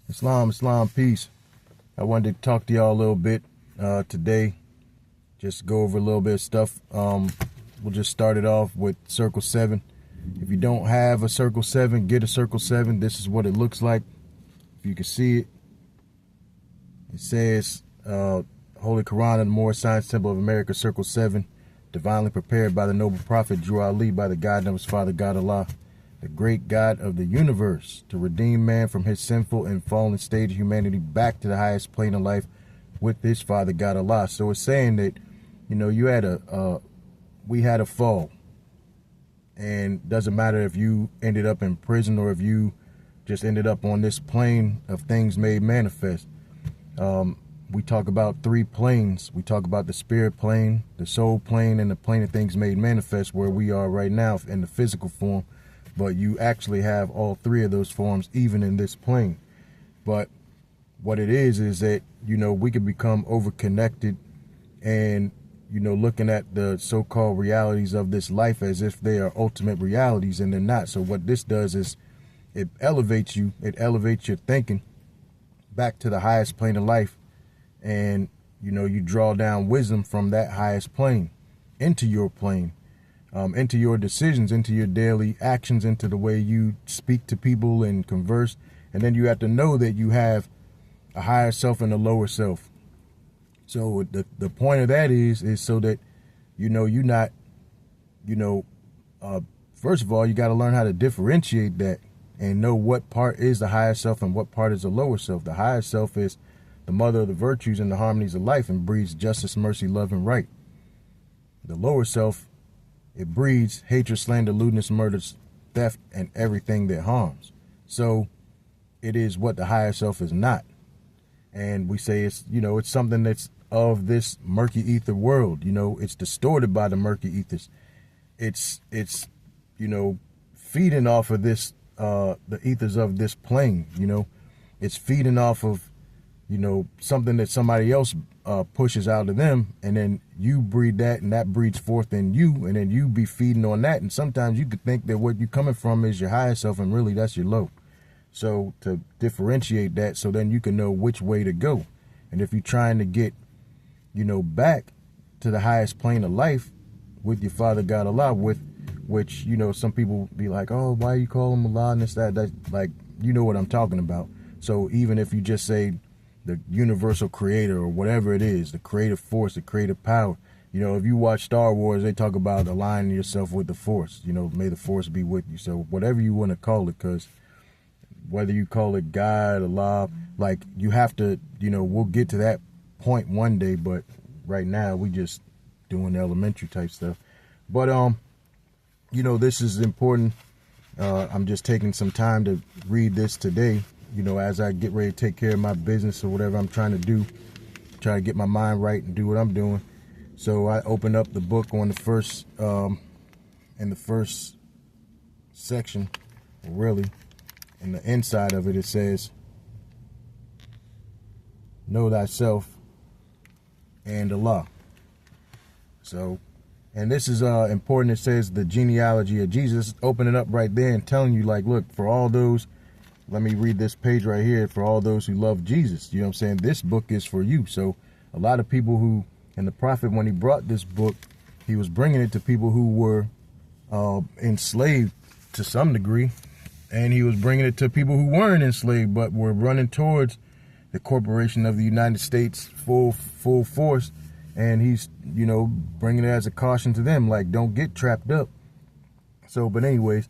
Islam, peace. I wanted to talk to y'all a little bit today. Just go over a little bit of stuff. We'll just start it off with Circle 7. If you don't have a Circle 7, get a Circle 7. This is what it looks like. If you can see it, it says Holy Koran of the Moorish Science Temple of America, Circle 7, divinely prepared by the noble prophet Drew Ali by the guidance of his father God Allah, the great God of the universe, to redeem man from his sinful and fallen state of humanity back to the highest plane of life with his father God Allah. So it's saying that, you had we had a fall, and doesn't matter if you ended up in prison or if you just ended up on this plane of things made manifest. We talk about three planes. We talk about the spirit plane, the soul plane, and the plane of things made manifest, where we are right now in the physical form. But you actually have all three of those forms even in this plane. But what it is that, we can become overconnected and, looking at the so-called realities of this life as if they are ultimate realities, and they're not. So what this does is it elevates you. It elevates your thinking back to the highest plane of life. And, you draw down wisdom from that highest plane into your plane. Into your decisions, into your daily actions, into the way you speak to people and converse. And then you have to know that you have a higher self and a lower self. So the point of that is so that, you're not, first of all, you got to learn how to differentiate that and know what part is the higher self and what part is the lower self. The higher self is the mother of the virtues and the harmonies of life and breeds justice, mercy, love, and right. The lower self, it breeds hatred, slander, lewdness, murder, theft, and everything that harms. So it is what the higher self is not. And we say it's, it's something that's of this murky ether world. It's distorted by the murky ethers. It's feeding off of this, the ethers of this plane. It's feeding off of, something that somebody else pushes out of them, and then you breed that, and that breeds forth in you, and then you be feeding on that. And sometimes you could think that what you're coming from is your higher self, and really that's your low. So to differentiate that, so then you can know which way to go. And if you're trying to get, back to the highest plane of life with your father God Allah, with which, some people be like, oh, why you call him Allah and this, that, like, what I'm talking about. So even if you just say the universal creator or whatever it is, the creative force, the creative power, if you watch Star Wars, they talk about aligning yourself with the force, may the force be with you. So whatever you want to call it, because whether you call it God, Allah, like, you have to, we'll get to that point one day, but right now we just doing elementary type stuff. But this is important. I'm just taking some time to read this today, as I get ready to take care of my business or whatever I'm trying to do, try to get my mind right and do what I'm doing. So I opened up the book on the first in the first section, really. In the inside of it, it says, know thyself and Allah. So, and this is important. It says the genealogy of Jesus, opening up right there and telling you, like, look, for all those, let me read this page right here, for all those who love Jesus, you know what I'm saying? This book is for you. So a lot of people who, and the prophet, when he brought this book, he was bringing it to people who were enslaved to some degree. And he was bringing it to people who weren't enslaved, but were running towards the corporation of the United States full force. And he's, bringing it as a caution to them, like, don't get trapped up. So, but anyways,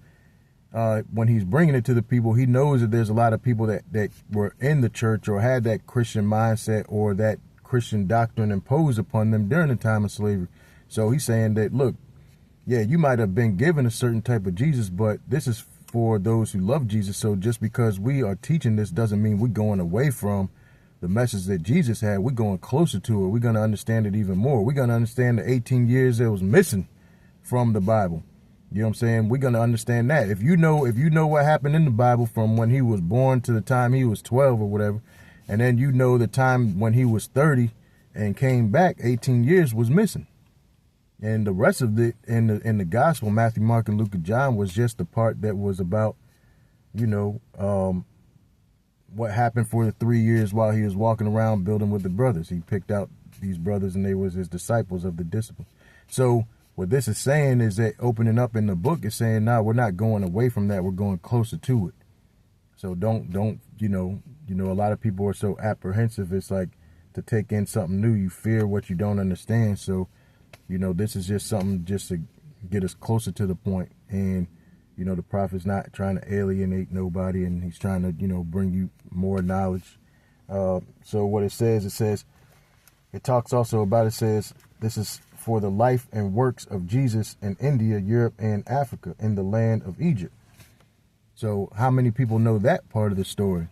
when he's bringing it to the people, he knows that there's a lot of people that were in the church or had that Christian mindset or that Christian doctrine imposed upon them during the time of slavery. So he's saying that, look, yeah, you might have been given a certain type of Jesus, but this is for those who love Jesus. So just because we are teaching this doesn't mean we're going away from the message that Jesus had. We're going closer to it. We're going to understand it even more. We're going to understand the 18 years that was missing from the Bible. You know what I'm saying? We're going to understand that. If you know what happened in the Bible from when he was born to the time he was 12 or whatever, and then the time when he was 30 and came back, 18 years was missing. And the rest of it in the gospel, Matthew, Mark, and Luke and John, was just the part that was about, what happened for the 3 years while he was walking around building with the brothers. He picked out these brothers and they was his disciples of the discipline. So what this is saying is that opening up in the book is saying, nah, we're not going away from that. We're going closer to it. So don't, a lot of people are so apprehensive. It's like to take in something new. You fear what you don't understand. So, this is just something just to get us closer to the point. And, the prophet's not trying to alienate nobody, and he's trying to, bring you more knowledge. So what it says, it talks also about, it says, this is for the life and works of Jesus in India, Europe, and Africa, in the land of Egypt. So how many people know that part of the story?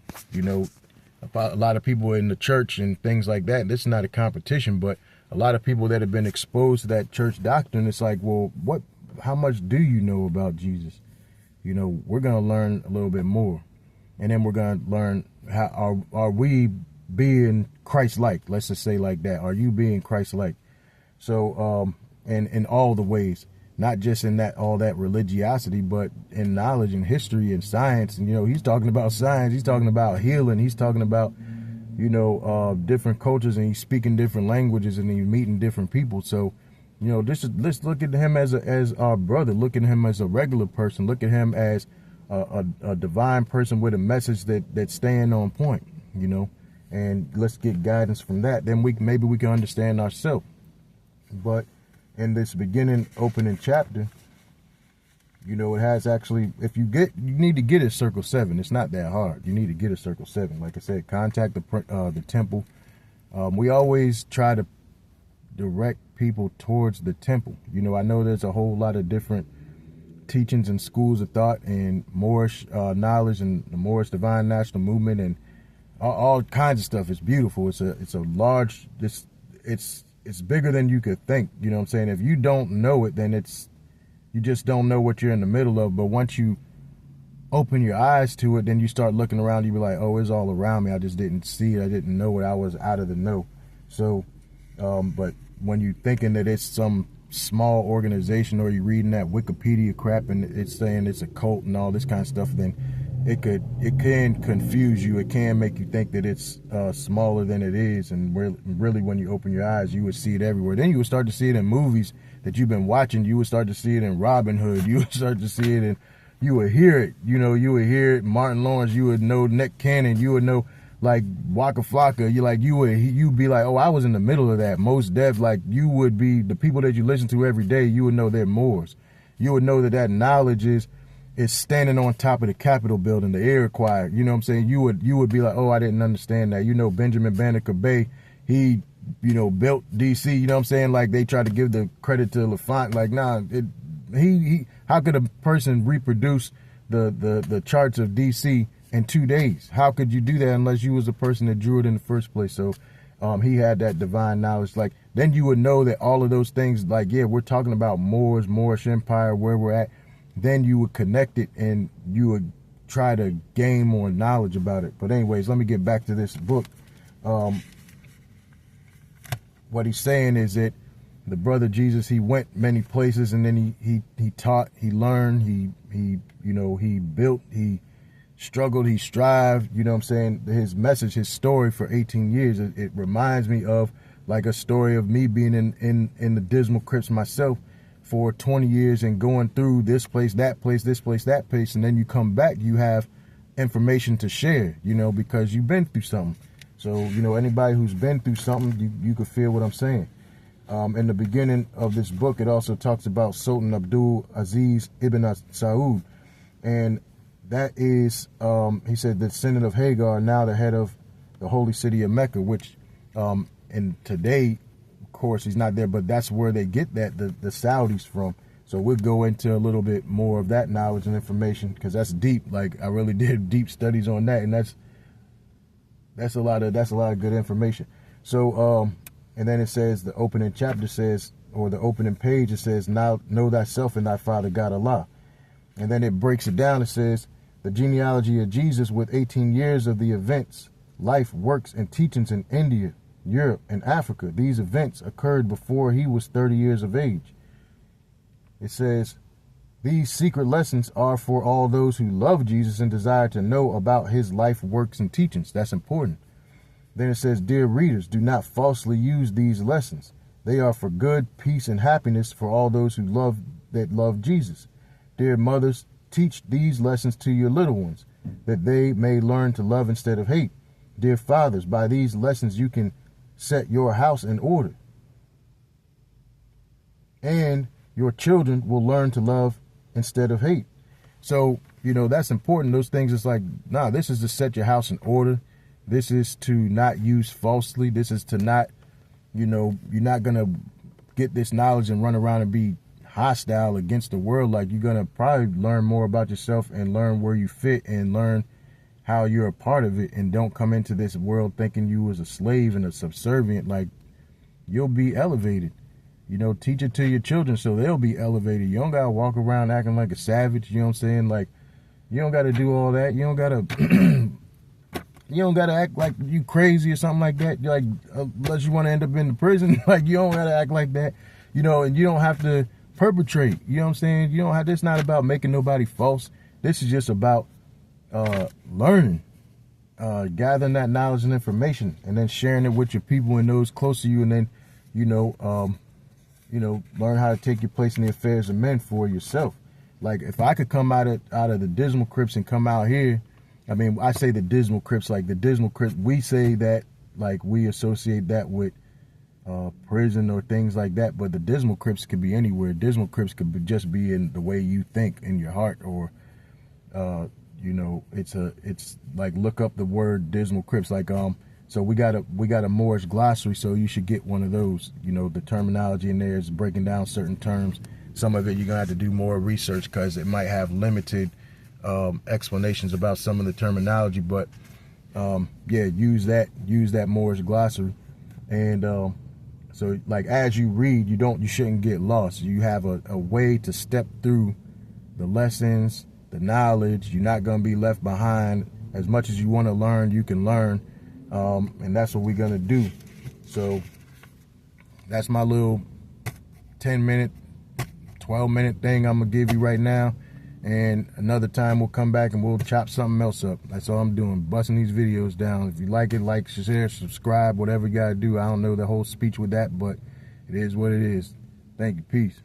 About a lot of people in the church and things like that. This is not a competition, but a lot of people that have been exposed to that church doctrine, it's like, well, how much do you know about Jesus? We're going to learn a little bit more. And then we're going to learn how are we being Christ-like? Let's just say like that. Are you being Christ-like? So, and in all the ways, not just in all that religiosity, but in knowledge and history and science. And, he's talking about science. He's talking about healing. He's talking about, different cultures, and he's speaking different languages, and he's meeting different people. So, let's look at him as our brother. Look at him as a regular person. Look at him as a divine person with a message that's staying on point, and let's get guidance from that. Then maybe we can understand ourselves. But in this opening chapter, it has actually, you need to get it circle 7. It's not that hard. You need to get it circle 7. Like I said, contact the temple. We always try to direct people towards the temple. I know there's a whole lot of different teachings and schools of thought and Moorish knowledge and the Moorish Divine National Movement and all kinds of stuff. It's beautiful. It's a large, it's bigger than you could think. You know what I'm saying? If you don't know it, then you just don't know what you're in the middle of. But once you open your eyes to it, then you start looking around, you be like, oh, it's all around me. I just didn't see it. I didn't know it. I was out of the know. So, but when you're thinking that it's some small organization, or you're reading that Wikipedia crap and it's saying it's a cult and all this kind of stuff, then it can confuse you. It can make you think that it's smaller than it is. And really, when you open your eyes, you would see it everywhere. Then you would start to see it in movies that you've been watching. You would start to see it in Robin Hood. You would start to see it in, you would hear it. You would hear it. Martin Lawrence. You would know Nick Cannon. You would know like Waka Flocka. You'd be like, oh, I was in the middle of that. Most Def, like you would be the people that you listen to every day. You would know they're Moors. You would know that knowledge is standing on top of the Capitol building, the Iroquois. You know what I'm saying? You would be like, oh, I didn't understand that. Benjamin Banneker Bay, he, built D.C. You know what I'm saying? Like they try to give the credit to LaFont. Like, nah, how could a person reproduce the charts of D.C. in 2 days? How could you do that unless you was the person that drew it in the first place? So he had that divine knowledge. Like, then you would know that all of those things, like, yeah, we're talking about Moors, Moorish Empire, where we're at. Then you would connect it and you would try to gain more knowledge about it. But anyways, let me get back to this book. What he's saying is that the brother Jesus, he went many places, and then he taught, he learned, he built, he struggled, he strived. You know what I'm saying? His message, his story for 18 years, it reminds me of like a story of me being in the dismal crypts myself for 20 years and going through this place, that place, this place, that place. And then you come back, you have information to share, because you've been through something. So, anybody who's been through something, you could feel what I'm saying. In the beginning of this book, it also talks about Sultan Abdul Aziz ibn Saud. And that is, he said, the descendant of Hagar, now the head of the holy city of Mecca, which, and today, of course, he's not there, but that's where they get the Saudis from. So we'll go into a little bit more of that knowledge and information, because that's deep. Like, I really did deep studies on that, and that's a lot of good information. So, and then it says, the opening chapter says, or the opening page, it says, now know thyself and thy father God Allah. And then it breaks it down. It says, the genealogy of Jesus with 18 years of the events, life, works, and teachings in India, Europe, and Africa. These events occurred before he was 30 years of age. It says, These secret lessons are for all those who love Jesus and desire to know about his life, works, and teachings. That's important. Then it says, dear readers, do not falsely use these lessons. They are for good, peace, and happiness for all those who love Jesus. Dear mothers, teach these lessons to your little ones, that they may learn to love instead of hate. Dear fathers, by these lessons you can set your house in order. And your children will learn to love instead of hate. So, that's important. Those things, it's like, this is to set your house in order. This is to not use falsely. This is to not, you're not going to get this knowledge and run around and be hostile against the world. Like, you're going to probably learn more about yourself and learn where you fit and learn how you're a part of it, and don't come into this world thinking you was a slave and a subservient. Like, you'll be elevated. Teach it to your children so they'll be elevated. You don't got to walk around acting like a savage. You know what I'm saying? Like, you don't got to do all that. You don't got to you don't got to act like you crazy or something like that. Like, unless you want to end up in the prison. Like, you don't got to act like that. And you don't have to perpetrate. You know what I'm saying? You don't have, this not about making nobody false. This is just about learning, gathering that knowledge and information, and then sharing it with your people and those close to you, and then, learn how to take your place in the affairs of men for yourself. Like, if I could come out of the Dismal Crips and come out here, I say the Dismal Crips, like the Dismal Crips, we say that, like, we associate that with prison or things like that, but the Dismal Crips could be anywhere. Dismal Crips could just be in the way you think, in your heart, or it's like, look up the word Dismal Crips. Like, so we got a Moorish glossary, so you should get one of those. The terminology in there is breaking down certain terms. Some of it you're gonna have to do more research because it might have limited explanations about some of the terminology. But use that Moorish glossary, and so, like, as you read, you shouldn't get lost. You have a way to step through the lessons, the knowledge. You're not going to be left behind. As much as you want to learn, you can learn. And that's what we're going to do. So that's my little 10-minute, 12-minute thing I'm going to give you right now. And another time we'll come back and we'll chop something else up. That's all I'm doing, busting these videos down. If you like it, like, share, subscribe, whatever you got to do. I don't know the whole speech with that, but it is what it is. Thank you. Peace.